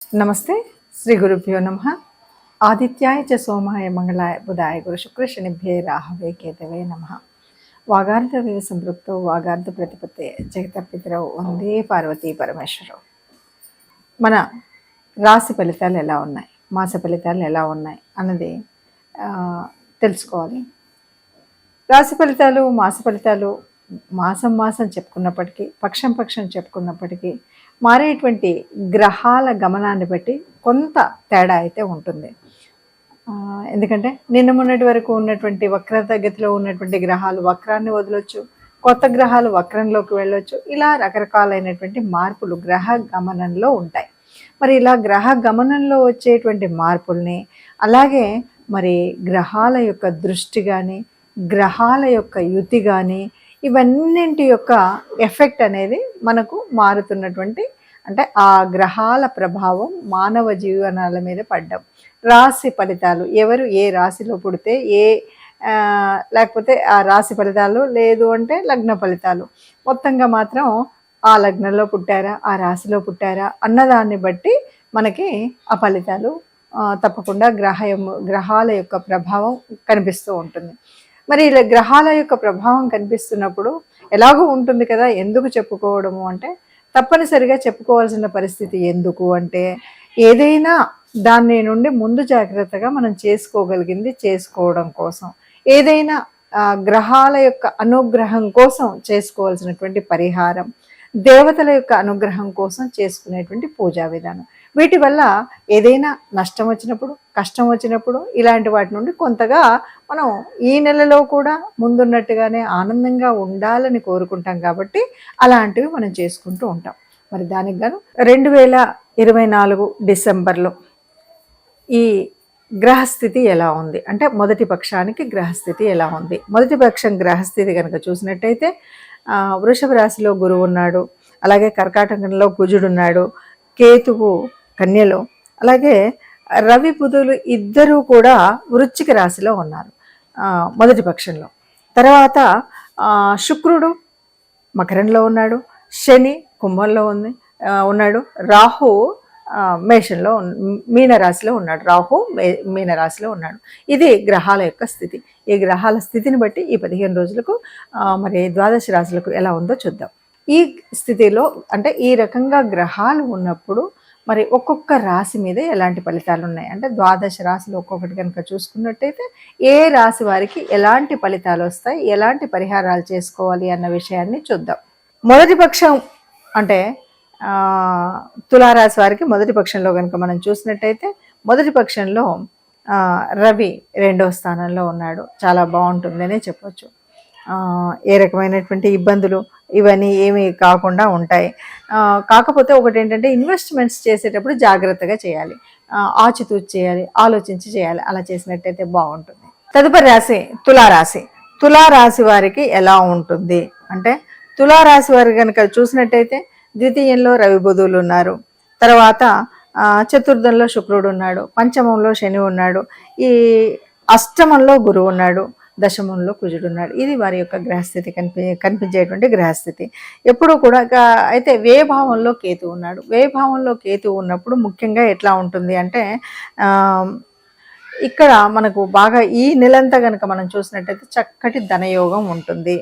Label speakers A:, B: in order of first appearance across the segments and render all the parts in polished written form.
A: నమస్తే. శ్రీ గురుభ్యో నమః. ఆదిత్యాయ చ సోమాయ మంగళాయ బుధాయ గురు శుక్ర శనిభ్యే రాహవే కేతవే నమః. వాగార్ధవేవ సంపృక్తో వాగార్ధ ప్రతిపత్తే జగతపితరౌ వందే పార్వతీ పరమేశ్వరౌ. మన రాశి ఫలితాలు ఎలా ఉన్నాయి, మాస ఫలితాలు ఎలా ఉన్నాయి అన్నది తెలుసుకోవాలి. రాశి ఫలితాలు, మాస ఫలితాలు మాసం చెప్పుకున్నప్పటికీ, పక్షం చెప్పుకున్నప్పటికీ మారేటువంటి గ్రహాల గమనాన్ని బట్టి కొంత తేడా అయితే ఉంటుంది. ఎందుకంటే నిన్న మొన్నటి వరకు ఉన్నటువంటి వక్రగతిలో ఉన్నటువంటి గ్రహాలు వక్రాన్ని వదలొచ్చు, కొత్త గ్రహాలు వక్రంలోకి వెళ్ళొచ్చు. ఇలా రకరకాలైనటువంటి మార్పులు గ్రహ గమనంలో ఉంటాయి. మరి ఇలా గ్రహ గమనంలో వచ్చేటువంటి మార్పుల్ని, అలాగే మరి గ్రహాల యొక్క దృష్టి కానీ, గ్రహాల యొక్క యుతి కానీ, ఇవన్నింటి యొక్క ఎఫెక్ట్ అనేది మనకు మారుతున్నటువంటి, అంటే ఆ గ్రహాల ప్రభావం మానవ జీవనాల మీద పడ్డం. రాశి ఫలితాలు, ఎవరు ఏ రాశిలో పుడితే లేకపోతే ఆ రాశి ఫలితాలు, లేదు అంటే లగ్న ఫలితాలు, మొత్తంగా మాత్రం ఆ లగ్నంలో పుట్టారా, ఆ రాశిలో పుట్టారా అన్నదాన్ని బట్టి మనకి ఆ ఫలితాలు తప్పకుండా గ్రహాల యొక్క ప్రభావం కనిపిస్తూ ఉంటుంది. మరి ఇలా గ్రహాల యొక్క ప్రభావం కనిపిస్తున్నప్పుడు ఎలాగో ఉంటుంది కదా, ఎందుకు చెప్పుకోవడము అంటే తప్పనిసరిగా చెప్పుకోవాల్సిన పరిస్థితి. ఎందుకు అంటే ఏదైనా దాని నుండి ముందు జాగ్రత్తగా మనం చేసుకోగలిగింది చేసుకోవడం కోసం, ఏదైనా గ్రహాల యొక్క అనుగ్రహం కోసం చేసుకోవాల్సినటువంటి పరిహారం, దేవతల యొక్క అనుగ్రహం కోసం చేసుకునేటువంటి పూజా విధానం, వీటి వల్ల ఏదైనా నష్టం వచ్చినప్పుడు, కష్టం వచ్చినప్పుడు ఇలాంటి వాటి నుండి కొంతగా మనం ఈ నెలలో కూడా ముందున్నట్టుగానే ఆనందంగా ఉండాలని కోరుకుంటాం. కాబట్టి అలాంటివి మనం చేసుకుంటూ ఉంటాం. మరి దానికి గాను 2024 డిసెంబర్లో ఈ గ్రహస్థితి ఎలా ఉంది అంటే మొదటి పక్షానికి గ్రహస్థితి ఎలా ఉంది. మొదటి పక్షం గ్రహస్థితి కనుక చూసినట్టయితే వృషభ రాశిలో గురువు ఉన్నాడు, అలాగే కర్కాటకంలో కుజుడున్నాడు, కేతువు కన్యలో, అలాగే రవి బుధులు ఇద్దరూ కూడా వృశ్చిక రాశిలో ఉన్నారు మొదటి పక్షంలో. తర్వాత శుక్రుడు మకరంలో ఉన్నాడు, శని కుంభంలో ఉన్నాడు, రాహు మేషంలో మీనరాశిలో ఉన్నాడు, రాహు మీనరాశిలో ఉన్నాడు. ఇది గ్రహాల యొక్క స్థితి. ఈ గ్రహాల స్థితిని బట్టి ఈ 15 రోజులకు మరి ద్వాదశ రాశులకు ఎలా ఉందో చూద్దాం. ఈ స్థితిలో అంటే ఈ రకంగా గ్రహాలు ఉన్నప్పుడు మరి ఒక్కొక్క రాశి మీద ఎలాంటి ఫలితాలు ఉన్నాయి అంటే ద్వాదశ రాశులు ఒక్కొక్కటి కనుక చూసుకున్నట్టయితే ఏ రాశి వారికి ఎలాంటి ఫలితాలు వస్తాయి, ఎలాంటి పరిహారాలు చేసుకోవాలి అన్న విషయాన్ని చూద్దాం. మొదటి పక్షం అంటే తులారాశి వారికి మొదటి పక్షంలో కనుక మనం చూసినట్టయితే మొదటి పక్షంలో రవి 2వ స్థానంలో ఉన్నాడు. చాలా బాగుంటుందనే చెప్పొచ్చు. ఏ రకమైనటువంటి ఇబ్బందులు ఇవన్నీ ఏమీ కాకుండా ఉంటాయి. కాకపోతే ఒకటి ఏంటంటే ఇన్వెస్ట్మెంట్స్ చేసేటప్పుడు జాగ్రత్తగా చేయాలి, ఆచితూచి చేయాలి, ఆలోచించి చేయాలి. అలా చేసినట్టయితే బాగుంటుంది. తదుపరి రాశి తులారాశి. తులారాశి వారికి ఎలా ఉంటుంది అంటే తులారాశి వారికి కనుక చూసినట్టయితే ద్వితీయంలో రవి బుధులు ఉన్నారు, తర్వాత చతుర్థంలో శుక్రుడు ఉన్నాడు, పంచమంలో శని ఉన్నాడు, ఈ అష్టమంలో గురువు ఉన్నాడు, దశమంలో కుజుడు ఉన్నాడు. ఇది వారి యొక్క గ్రహస్థితి కనిపించేటువంటి గ్రహస్థితి. ఎప్పుడు కూడా అయితే వ్యయభావంలో కేతు ఉన్నాడు. వ్యయభావంలో కేతు ఉన్నప్పుడు ముఖ్యంగా ఎట్లా ఉంటుంది అంటే ఇక్కడ మనకు బాగా ఈ నెలంతా కనుక మనం చూసినట్టయితే చక్కటి ధనయోగం ఉంటుంది.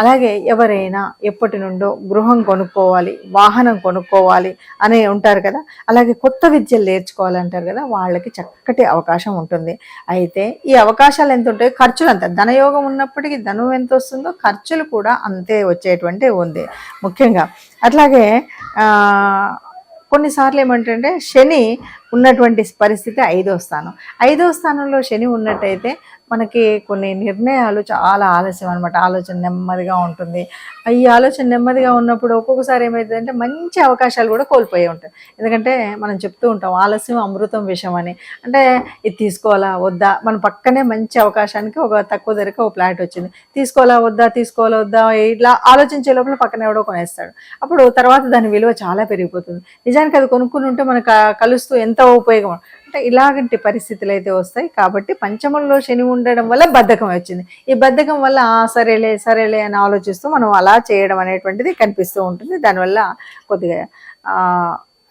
A: అలాగే ఎవరైనా ఎప్పటి నుండో గృహం కొనుక్కోవాలి, వాహనం కొనుక్కోవాలి అని ఉంటారు కదా, అలాగే కొత్త విద్యలు నేర్చుకోవాలంటారు కదా, వాళ్ళకి చక్కటి అవకాశం ఉంటుంది. అయితే ఈ అవకాశాలు ఎంత ఉంటాయి, ఖర్చులు అంత. ధనయోగం ఉన్నప్పటికీ ధనం ఎంత వస్తుందో ఖర్చులు కూడా అంతే వచ్చేటువంటి ఉంది ముఖ్యంగా. అట్లాగే కొన్నిసార్లు ఏమంటే శని ఉన్నటువంటి పరిస్థితి 5వ స్థానం. 5వ స్థానంలో శని ఉన్నట్టయితే మనకి కొన్ని నిర్ణయాలు చాలా ఆలస్యం అనమాట. ఆలోచన నెమ్మదిగా ఉంటుంది. ఈ ఆలోచన నెమ్మదిగా ఉన్నప్పుడు ఒక్కొక్కసారి ఏమవుతుందంటే మంచి అవకాశాలు కూడా కోల్పోయి ఉంటాయి. ఎందుకంటే మనం చెప్తూ ఉంటాం ఆలస్యం అమృతం విషం అని. అంటే ఇది తీసుకోవాలా వద్దా, మన పక్కనే మంచి అవకాశానికి ఒక తక్కువ ధరకు ఒక ఫ్లాట్ వచ్చింది, తీసుకోవాలా వద్దా ఇట్లా ఆలోచించే లోపల పక్కన ఎవడో కొనేస్తాడు. అప్పుడు తర్వాత దాని విలువ చాలా పెరిగిపోతుంది. నిజానికి అది కొనుక్కుని ఉంటే మనకు కలుస్తూ ఎంత ఉపయోగం అంటే ఇలాంటి పరిస్థితులు అయితే వస్తాయి. కాబట్టి పంచమంలో శని ఉండడం వల్ల బద్ధకం వచ్చింది. ఈ బద్ధకం వల్ల సరేలే అని ఆలోచిస్తూ మనం అలా చేయడం అనేటువంటిది కనిపిస్తూ ఉంటుంది. దానివల్ల కొద్దిగా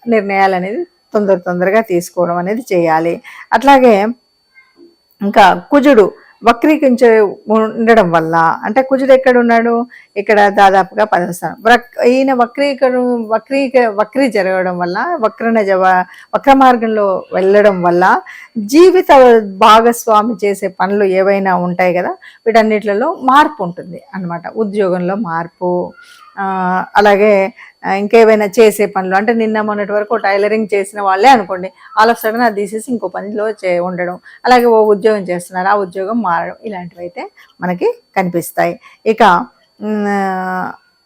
A: నిర్ణయాలు అనేది తొందరగా తీసుకోవడం అనేది చేయాలి. అట్లాగే ఇంకా కుజుడు వక్రీకరించి ఉండడం వల్ల, అంటే కుజుడు ఎక్కడ ఉన్నాడు, ఇక్కడ దాదాపుగా 10వ స్థానం. ఈయన వక్రీ జరగడం వల్ల, వక్ర మార్గంలో వెళ్ళడం వల్ల జీవిత భాగస్వామి చేసే పనులు ఏవైనా ఉంటాయి కదా, వీటన్నిటిలో మార్పు ఉంటుంది అన్నమాట. ఉద్యోగంలో మార్పు, అలాగే ఇంకేమైనా చేసే పనులు, అంటే నిన్న మొన్నటి వరకు టైలరింగ్ చేసిన వాళ్ళే అనుకోండి, ఆల్ ఆఫ్ సడన్ అది తీసేసి ఇంకో పనిలో ఉండడం, అలాగే ఓ ఉద్యోగం చేస్తున్నారు, ఆ ఉద్యోగం మారడం, ఇలాంటివి అయితే మనకి కనిపిస్తాయి. ఇక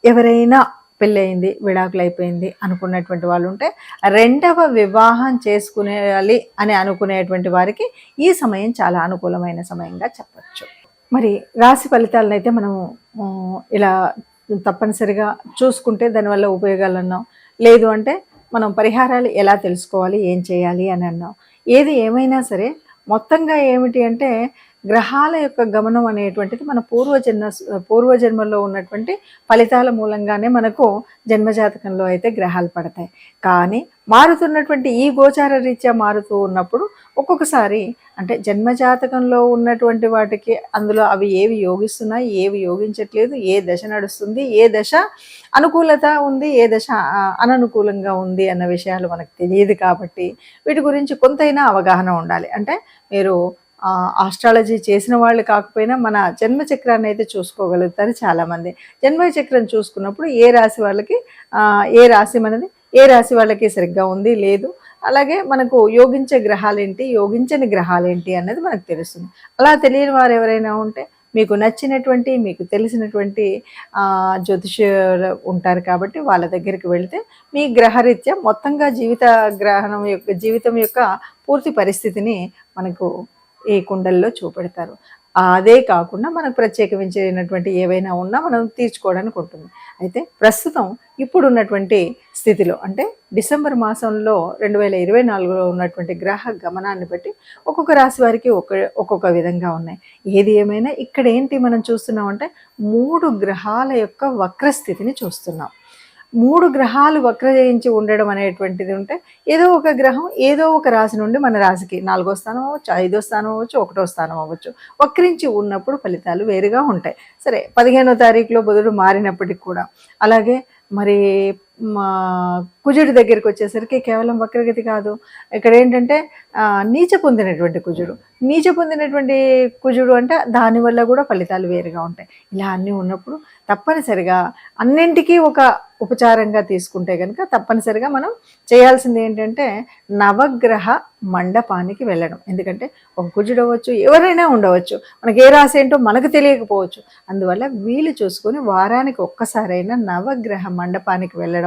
A: ఎవరైనా పెళ్ళయింది, విడాకులు అయిపోయింది అనుకున్నటువంటి వాళ్ళు ఉంటే రెండవ వివాహం చేసుకునేయాలి అని అనుకునేటువంటి వారికి ఈ సమయం చాలా అనుకూలమైన సమయంగా చెప్పచ్చు. మరి రాశి ఫలితాలను అయితే మనము ఇలా తప్పనిసరిగా చూసుకుంటే దానివల్ల ఉపయోగాలు అన్నాం. లేదు అంటే మనం పరిహారాలు ఎలా తెలుసుకోవాలి, ఏం చేయాలి అని అన్నాం. ఏది ఏమైనా సరే మొత్తంగా ఏమిటి అంటే గ్రహాల యొక్క గమనం అనేటువంటిది మన పూర్వజన్మలో ఉన్నటువంటి ఫలితాల మూలంగానే మనకు జన్మజాతకంలో అయితే గ్రహాలు పడతాయి. కానీ మారుతున్నటువంటి ఈ గోచార రీత్యా మారుతూ ఉన్నప్పుడు ఒక్కొక్కసారి అంటే జన్మజాతకంలో ఉన్నటువంటి వాటికి అందులో అవి ఏవి యోగిస్తున్నాయి, ఏవి యోగించట్లేదు, ఏ దశ నడుస్తుంది, ఏ దశ అనుకూలత ఉంది, ఏ దశ అననుకూలంగా ఉంది అన్న విషయాలు మనకు తెలియదు. కాబట్టి వీటి గురించి కొంతైనా అవగాహన ఉండాలి. అంటే మీరు ఆస్ట్రాలజీ చేసిన వాళ్ళు కాకపోయినా మన జన్మచక్రాన్ని అయితే చూసుకోగలుగుతారు చాలామంది. జన్మచక్రం చూసుకున్నప్పుడు ఏ రాశి వాళ్ళకి ఏ రాశి మనది, ఏ రాశి వాళ్ళకి సరిగ్గా ఉంది లేదు, అలాగే మనకు యోగించే గ్రహాలేంటి, యోగించని గ్రహాలేంటి అన్నది మనకు తెలుస్తుంది. అలా తెలియని వారు ఎవరైనా ఉంటే మీకు నచ్చినటువంటి, మీకు తెలిసినటువంటి జ్యోతిష్యులు ఉంటారు కాబట్టి వాళ్ళ దగ్గరికి వెళితే మీ గ్రహరీత్యా మొత్తంగా జీవితం యొక్క పూర్తి పరిస్థితిని మనకు ఈ కుండల్లో చూపెడతారు. అదే కాకుండా మనకు ప్రత్యేకించినటువంటి ఏవైనా ఉన్నా మనం తీర్చుకోవడానికి ఉంటుంది. అయితే ప్రస్తుతం ఇప్పుడున్నటువంటి స్థితిలో అంటే డిసెంబర్ మాసంలో 2024లో ఉన్నటువంటి గ్రహ గమనాన్ని బట్టి ఒక్కొక్క రాశి వారికి ఒక్కొక్క విధంగా ఉన్నాయి. ఏది ఏమైనా ఇక్కడ ఏంటి మనం చూస్తున్నామంటే 3 గ్రహాల యొక్క వక్రస్థితిని చూస్తున్నాం. 3 గ్రహాలు వక్రజయించి ఉండడం అనేటువంటిది ఉంటే ఏదో ఒక గ్రహం ఏదో ఒక రాశి నుండి మన రాశికి 4వ స్థానం అవ్వచ్చు, 5వ స్థానం అవ్వచ్చు, 1వ స్థానం అవ్వచ్చు వక్రించి ఉన్నప్పుడు ఫలితాలు వేరుగా ఉంటాయి. సరే 15వ తారీఖులో బుధుడు మారినప్పటికి కూడా, అలాగే మరి కుజుడి దగ్గరికి వచ్చేసరికి కేవలం వక్రగతి కాదు, ఇక్కడ ఏంటంటే నీచ పొందినటువంటి కుజుడు అంటే దానివల్ల కూడా ఫలితాలు వేరుగా ఉంటాయి. ఇలా అన్నీ ఉన్నప్పుడు తప్పనిసరిగా అన్నింటికీ ఒక ఉపచారంగా తీసుకుంటే కనుక తప్పనిసరిగా మనం చేయాల్సింది ఏంటంటే నవగ్రహ మండపానికి వెళ్ళడం. ఎందుకంటే ఒక కుజుడు అవ్వచ్చు, ఎవరైనా ఉండవచ్చు, మనకి ఏ రాశి ఏంటో మనకు తెలియకపోవచ్చు. అందువల్ల వీలు చూసుకొని వారానికి ఒక్కసారైనా నవగ్రహ మండపానికి వెళ్ళడం,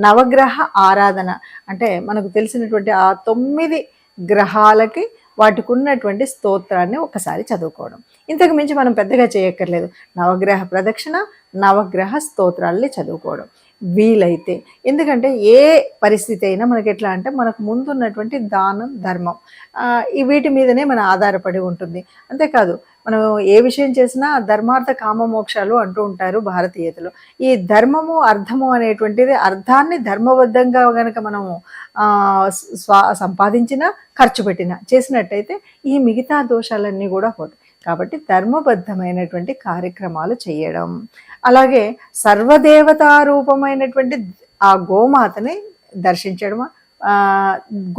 A: నవగ్రహ ఆరాధన అంటే మనకు తెలిసినటువంటి ఆ 9 గ్రహాలకి వాటికి ఉన్నటువంటి స్తోత్రాన్ని ఒకసారి చదువుకోవడం. ఇంతకు మించి మనం పెద్దగా చేయక్కర్లేదు. నవగ్రహ ప్రదక్షిణ, నవగ్రహ స్తోత్రాల్ని చదువుకోవడం వీలైతే. ఎందుకంటే ఏ పరిస్థితి అయినా మనకి ఎట్లా అంటే మనకు ముందున్నటువంటి దానం, ధర్మం వీటి మీదనే మన ఆధారపడి ఉంటుంది. అంతేకాదు మనం ఏ విషయం చేసినా ధర్మార్థ కామ మోక్షాలు అంటూ ఉంటారు భారతీయతలో. ఈ ధర్మము, అర్థము అనేటువంటిది అర్థాన్ని ధర్మబద్ధంగా కనుక మనము సంపాదించినా, ఖర్చు పెట్టినా చేసినట్టయితే ఈ మిగతా దోషాలన్నీ కూడా పోతాయి. కాబట్టి ధర్మబద్ధమైనటువంటి కార్యక్రమాలు చేయడం, అలాగే సర్వదేవతారూపమైనటువంటి ఆ గోమాతని దర్శించడం,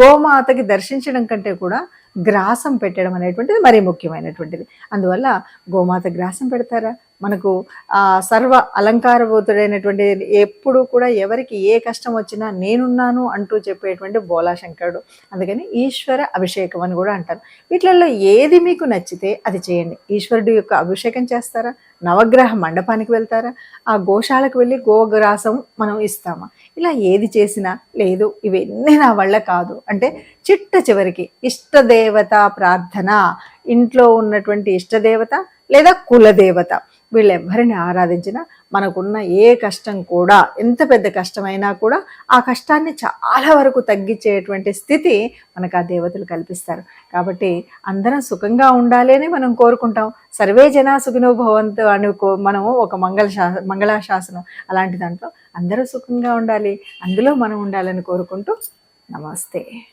A: గోమాతకి దర్శించడం కంటే కూడా గ్రాసం పెట్టడం అనేటువంటిది మరీ ముఖ్యమైనటువంటిది. అందువల్ల గోమాత గ్రాసం పెడతారా, మనకు సర్వ అలంకారభూతుడైనటువంటి ఎప్పుడు కూడా ఎవరికి ఏ కష్టం వచ్చినా నేనున్నాను అంటూ చెప్పేటువంటి బోలాశంకరుడు. అందుకని ఈశ్వర అభిషేకం అని కూడా అంటారు. వీటిలలో ఏది మీకు నచ్చితే అది చేయండి. ఈశ్వరుడు యొక్క అభిషేకం చేస్తారా, నవగ్రహ మండపానికి వెళ్తారా, ఆ గోశాలకు వెళ్ళి గోగ్రాసం మనం ఇస్తామా, ఇలా ఏది చేసినా లేదు ఇవన్నీ నా వల్ల కాదు అంటే చిట్ట చివరికి ఇష్టదేవత ప్రార్థన, ఇంట్లో ఉన్నటువంటి ఇష్టదేవత లేదా కులదేవత వీళ్ళెవ్వరిని ఆరాధించినా మనకున్న ఏ కష్టం కూడా, ఎంత పెద్ద కష్టమైనా కూడా ఆ కష్టాన్ని చాలా వరకు తగ్గించేటువంటి స్థితి మనకు ఆ దేవతలు కల్పిస్తారు. కాబట్టి అందరం సుఖంగా ఉండాలి అని మనం కోరుకుంటాం. సర్వే జనా సుఖినో భవంతు అని మనము ఒక మంగళాశాసనం అలాంటి దాంట్లో అందరూ సుఖంగా ఉండాలి, అందులో మనం ఉండాలని కోరుకుంటూ నమస్తే.